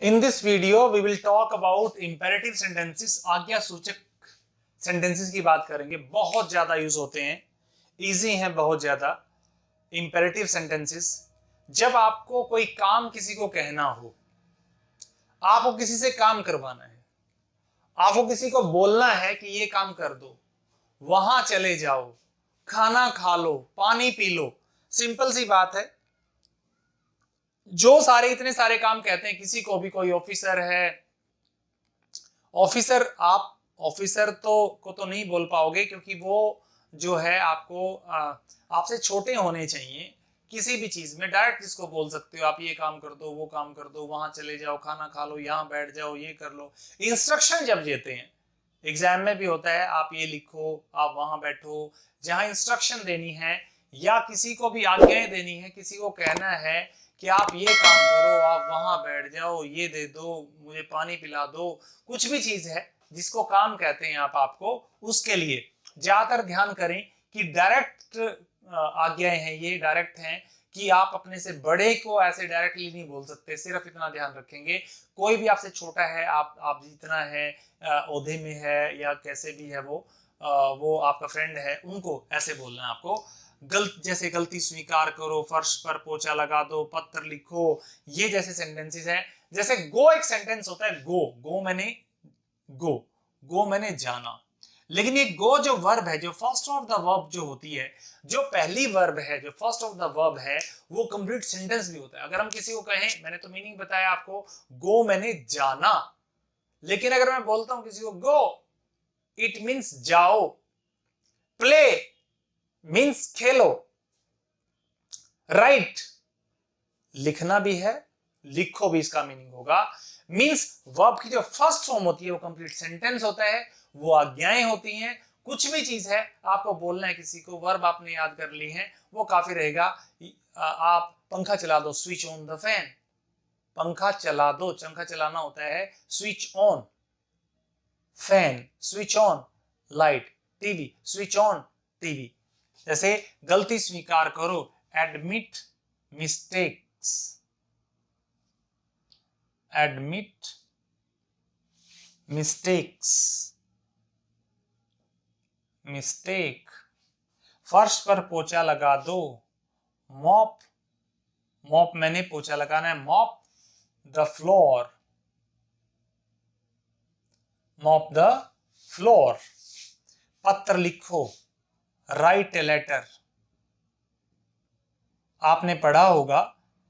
In this video, we will talk about imperative sentences, आज्ञा सूचक sentences की बात करेंगे। बहुत ज्यादा यूज होते हैं, इजी हैं बहुत ज्यादा। imperative sentences, जब आपको कोई काम किसी को कहना हो, आपको किसी से काम करवाना है, आपको किसी को बोलना है कि ये काम कर दो, वहां चले जाओ, खाना खा लो, पानी पी लो, सिंपल सी बात है। जो सारे इतने सारे काम कहते हैं किसी को भी, कोई ऑफिसर है, ऑफिसर आप ऑफिसर को तो नहीं बोल पाओगे क्योंकि वो जो है आपको आपसे छोटे होने चाहिए। किसी भी चीज में डायरेक्ट जिसको बोल सकते हो आप, ये काम कर दो, वो काम कर दो, वहां चले जाओ, खाना खा लो, यहाँ बैठ जाओ, ये कर लो। इंस्ट्रक्शन जब देते हैं, एग्जाम में भी होता है, आप ये लिखो, आप वहां बैठो, जहां इंस्ट्रक्शन देनी है या किसी को भी आज्ञाएं देनी है, किसी को कहना है कि आप ये काम करो, आप वहां बैठ जाओ, ये दे दो, मुझे पानी पिला दो, कुछ भी चीज है जिसको काम कहते हैं आप, आपको उसके लिए ज्यादातर ध्यान करें कि डायरेक्ट आज्ञाएं हैं, ये डायरेक्ट हैं कि आप अपने से बड़े को ऐसे डायरेक्टली नहीं बोल सकते। सिर्फ इतना ध्यान रखेंगे, कोई भी आपसे छोटा है, आप जितना है ओहदे में है या कैसे भी है, वो आपका फ्रेंड है, उनको ऐसे बोलना है आपको। जैसे गलती स्वीकार करो, फर्श पर पोछा लगा दो, पत्र लिखो, ये जैसे सेंटेंसेस हैं। जैसे गो एक सेंटेंस होता है, गो मैंने जाना। लेकिन ये गो जो वर्ब है, जो फर्स्ट ऑफ द वर्ब जो होती है, जो पहली वर्ब है, जो फर्स्ट ऑफ द वर्ब है, वो कंप्लीट सेंटेंस भी होता है। अगर हम किसी को कहें, मैंने तो मीनिंग बताया आपको, गो मैंने जाना, लेकिन अगर मैं बोलता हूं किसी को गो, इट मीन्स जाओ। प्ले मीन्स खेलो। राइट लिखना भी है, लिखो भी इसका मीनिंग होगा। मीन्स वर्ब की जो फर्स्ट फॉर्म होती है वो कंप्लीट सेंटेंस होता है, वो आज्ञाएं होती हैं। कुछ भी चीज है आपको बोलना है किसी को, वर्ब आपने याद कर ली है, वो काफी रहेगा। आप पंखा चला दो, स्विच ऑन द फैन। पंखा चला दो, पंखा चलाना होता है switch on. Fan switch on, light, TV switch on TV. जैसे गलती स्वीकार करो, admit mistakes, admit mistakes, mistake. फर्श पर पोछा लगा दो, मॉप, मॉप मैंने पोछा लगाना है, mop the floor, mop the floor. पत्र लिखो, राइट ए लेटर। आपने पढ़ा होगा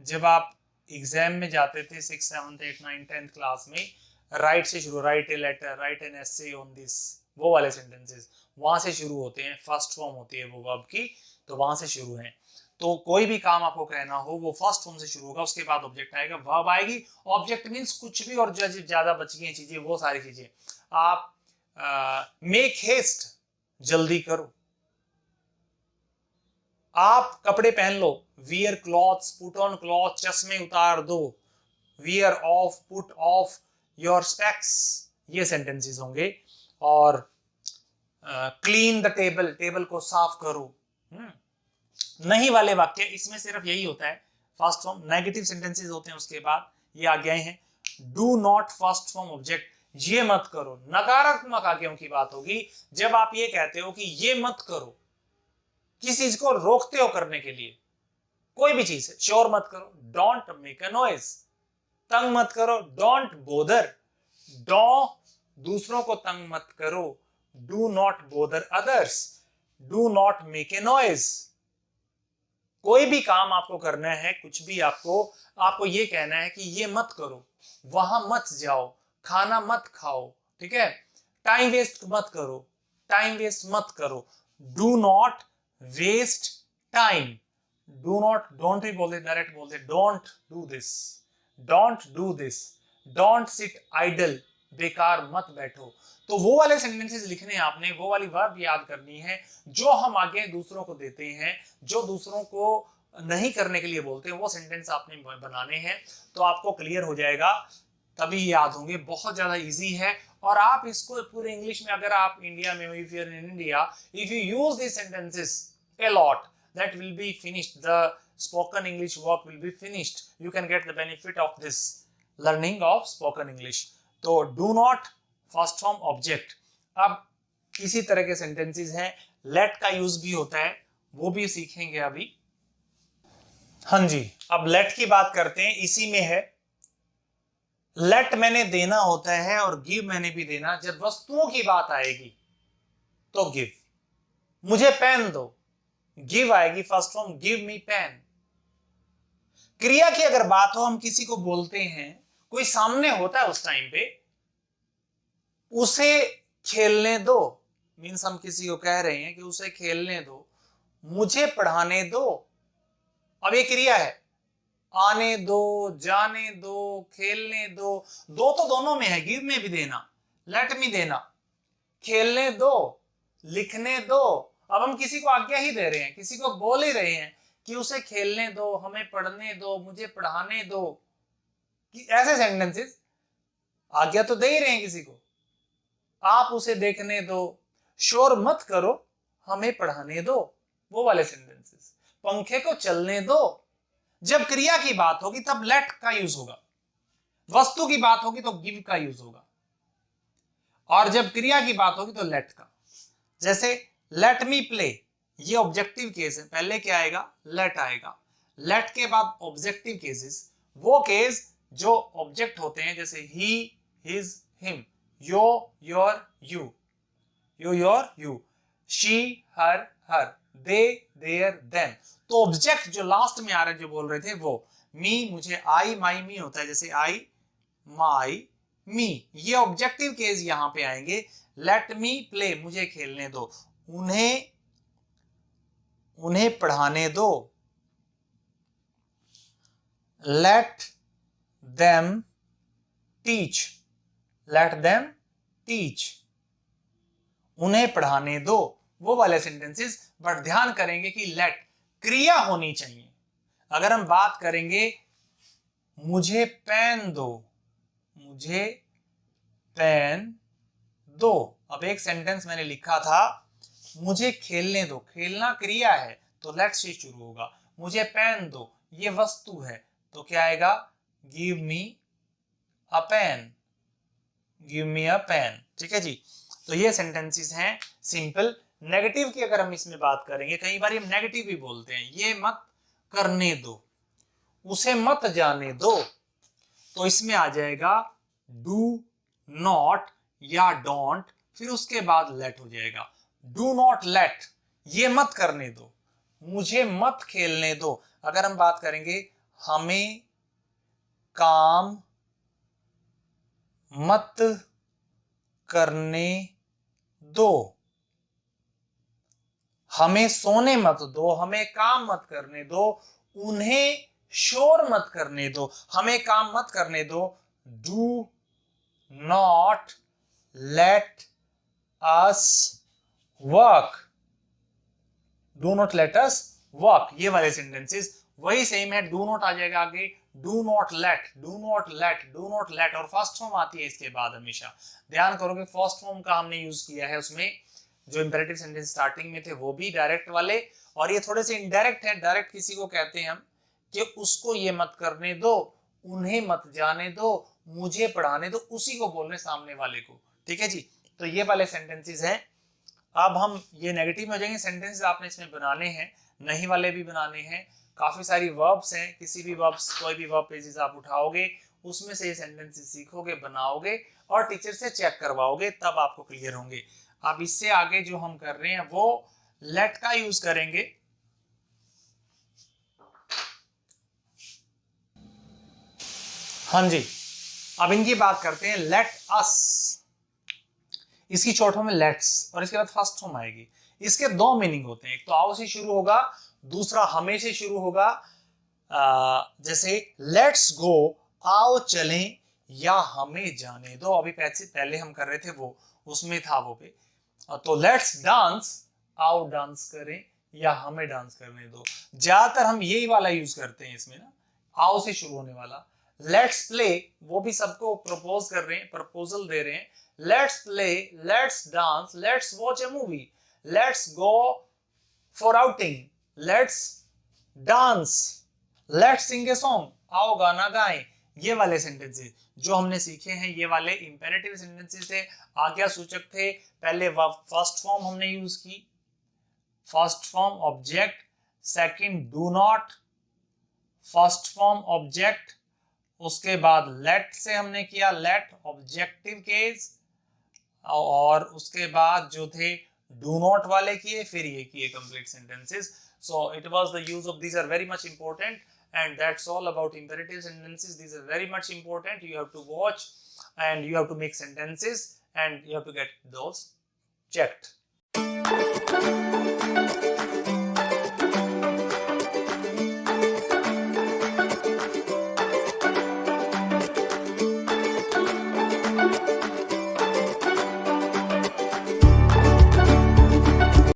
जब आप एग्जाम में जाते थे 6, 7, 8, 9, 10 क्लास में, राइट से शुरू, write a letter, write an essay on this, वो वाले सेंटेंसेस वहां से शुरू होते हैं। फर्स्ट फॉर्म होती है वो वर्ब की, तो वहां से शुरू है। तो कोई भी काम आपको कहना हो वो फर्स्ट फॉर्म से शुरू होगा, उसके बाद ऑब्जेक्ट आएगा, वर्ब आएगी। ऑब्जेक्ट मींस कुछ भी, और ज्यादा बच गई चीजें, वो सारी चीजें। आप मेक हेस्ट, जल्दी करो। आप कपड़े पहन लो, wear clothes, put on cloth, चश्मे उतार दो, wear off, put off your specs, ये सेंटेंसेस होंगे। और क्लीन द टेबल, टेबल को साफ करो। नहीं वाले वाक्य, इसमें सिर्फ यही होता है, फर्स्ट फॉर्म। नेगेटिव सेंटेंसेस होते हैं उसके बाद, ये आज्ञाएं हैं। Do not first form object, ये मत करो। नकारात्मक आज्ञाओं की बात होगी जब आप ये कहते हो कि ये मत करो, किसी चीज को रोकते हो करने के लिए, कोई भी चीज है। शोर मत करो, डोंट मेक अ नॉइज। तंग मत करो, डोंट बोदर। दूसरों को तंग मत करो, do not bother others. Do not make a noise. कोई भी काम आपको करना है, कुछ भी आपको ये कहना है कि ये मत करो, वहां मत जाओ, खाना मत खाओ, ठीक है। टाइम वेस्ट मत करो, टाइम वेस्ट मत करो। Do not waste time. Do not, don't भी बोलते, डायरेक्ट बोलते, don't do this, don't do this. Don't sit idle, बेकार मत बैठो। तो वो वाले सेंटेंसेस लिखने हैं आपने, वो वाली वर्ब याद करनी है जो हम आगे दूसरों को देते हैं, जो दूसरों को नहीं करने के लिए बोलते हैं, वो सेंटेंस आपने बनाने हैं। तो आपको क्लियर हो जाएगा, तभी याद होंगे। बहुत ज्यादा इजी है। और आप इसको पूरे इंग्लिश में, अगर आप इंडिया में, if you are in India, if you use this sentences a lot, that will be finished, the spoken English work will be finished, you can get the benefit of this learning of spoken English. तो do not first form object. अब इसी तरह के sentences हैं, late का use भी होता है, वो भी सीखेंगे अभी। हाँ जी, अब लेट की बात करते हैं, इसी में है। लेट मैंने देना होता है और गिव मैंने भी देना। जब वस्तुओं की बात आएगी तो गिव, मुझे पेन दो, गिव आएगी, first form give me pen. क्रिया की अगर बात हो, हम किसी को बोलते हैं, कोई सामने होता है उस टाइम पे, उसे खेलने दो, मीन्स हम किसी को कह रहे हैं कि उसे खेलने दो, मुझे पढ़ाने दो। अब ये क्रिया है, आने दो, जाने दो, खेलने दो, दो तो दोनों में है, गिव में भी देना, लेट मी देना, खेलने दो, लिखने दो। अब हम किसी को आज्ञा ही दे रहे हैं, किसी को बोल ही रहे हैं कि उसे खेलने दो, हमें पढ़ने दो, मुझे पढ़ाने दो, कि ऐसे सेंटेंसेस आज्ञा तो दे ही रहे हैं किसी को। आप उसे देखने दो, शोर मत करो, हमें पढ़ाने दो, वो वाले सेंटेंसेस। पंखे को चलने दो। जब क्रिया की बात होगी तब लेट का यूज होगा, वस्तु की बात होगी तो गिव का यूज होगा, और जब क्रिया की बात होगी तो लेट का। जैसे लेट मी प्ले, ये ऑब्जेक्टिव केस है, पहले क्या आएगा, लेट आएगा। लेट के बाद ऑब्जेक्टिव केसेस, वो केस जो ऑब्जेक्ट होते हैं, जैसे he, his, him, you, your, you, you, your, you, she, her, her, they, their, them. तो ऑब्जेक्ट जो लास्ट में आ रहे जो बोल रहे थे वो, मी, मुझे, आई, माई, मी होता है, जैसे आई, माई, मी, ये ऑब्जेक्टिव केस यहां पे आएंगे। लेट मी प्ले, मुझे खेलने दो, उन्हें पढ़ाने दो, let them teach, let them teach, उन्हें पढ़ाने दो, वो वाले सेंटेंसेस। बट ध्यान करेंगे कि लेट क्रिया होनी चाहिए। अगर हम बात करेंगे मुझे पेन दो, मुझे पेन दो, अब एक सेंटेंस मैंने लिखा था मुझे खेलने दो, खेलना क्रिया है तो लेट से शुरू होगा, मुझे पेन दो ये वस्तु है तो क्या आएगा, गिव मी अ पेन, गिव मी अ पेन। ठीक है जी, तो ये सेंटेंसेस हैं सिंपल। नेगेटिव की अगर हम इसमें बात करेंगे, कई बार हम नेगेटिव भी बोलते हैं, ये मत करने दो, उसे मत जाने दो, तो इसमें आ जाएगा डू नॉट या डोंट, फिर उसके बाद लेट हो जाएगा। डू नॉट लेट, ये मत करने दो, मुझे मत खेलने दो। अगर हम बात करेंगे हमें काम मत करने दो, हमें सोने मत दो, हमें काम मत करने दो, उन्हें शोर मत करने दो, हमें काम मत करने दो, do not let us work, do not let us work, ये वाले सेंटेंसेस वही सेम है। डू नॉट आ जाएगा आगे, do not let, do not let, do not let, और फर्स्ट फॉर्म आती है इसके बाद हमेशा। ध्यान करोगे फर्स्ट फॉर्म का हमने यूज किया है, उसमें जो इंपेरेटिव सेंटेंस स्टार्टिंग में थे वो भी डायरेक्ट वाले, और ये थोड़े से इनडायरेक्ट है। डायरेक्ट किसी को कहते हैं हम कि उसको ये मत करने दो, उन्हें मत जाने दो, मुझे पढ़ाने दो, उसी को बोल रहे सामने वाले को। ठीक है जी, तो ये वाले सेंटेंसेस हैं। अब हम ये नेगेटिव में हो जाएंगे, सेंटेंसेस आपने इसमें बनाने हैं, नहीं वाले भी बनाने हैं। काफी सारी वर्ब्स हैं, किसी भी वर्ब्स, कोई भी वर्ब पेजेस आप उठाओगे उसमें से ये सेंटेंसेस सीखोगे, बनाओगे और टीचर से चेक करवाओगे, तब आपको क्लियर होंगे। अब इससे आगे जो हम कर रहे हैं वो लेट का यूज करेंगे। हाँ जी, अब इनकी बात करते हैं। लेट अस, इसकी शॉर्ट फॉर्म है लेट्स, और इसके बाद फर्स्ट फॉर्म आएगी। इसके दो मीनिंग होते हैं, एक तो आओ से शुरू होगा, दूसरा हमें से शुरू होगा। जैसे लेट्स गो, आओ चलें, या हमें जाने दो। अभी पहले हम कर रहे थे वो, उसमें था वो पे। तो लेट्स डांस, आओ डांस करें, या हमें डांस करने दो। ज्यादातर हम यही वाला यूज करते हैं इसमें ना, आओ से शुरू होने वाला। लेट्स प्ले, वो भी सबको प्रपोज कर रहे हैं, प्रपोजल दे रहे हैं। Let's play, let's dance, let's watch A movie, let's go for outing, let's dance, let's Singh a song, आओ गाना गाएं, ये वाले सेंटेंसेस जो हमने सीखे हैं ये वाले इंपेरेटिव सेंटेंसेस थे, आज्ञासूचक थे। पहले फर्स्ट फॉर्म हमने यूज की, first form object, second do not, first form object, उसके बाद लेट से हमने किया, लेट ऑब्जेक्टिव केस, और उसके बाद जो थे डू नॉट वाले किए, फिर ये किए complete sentences. So it was the use of these are very much important, and that's all about imperative sentences. These are very much important. You have to watch and you have to make sentences and you have to get those checked.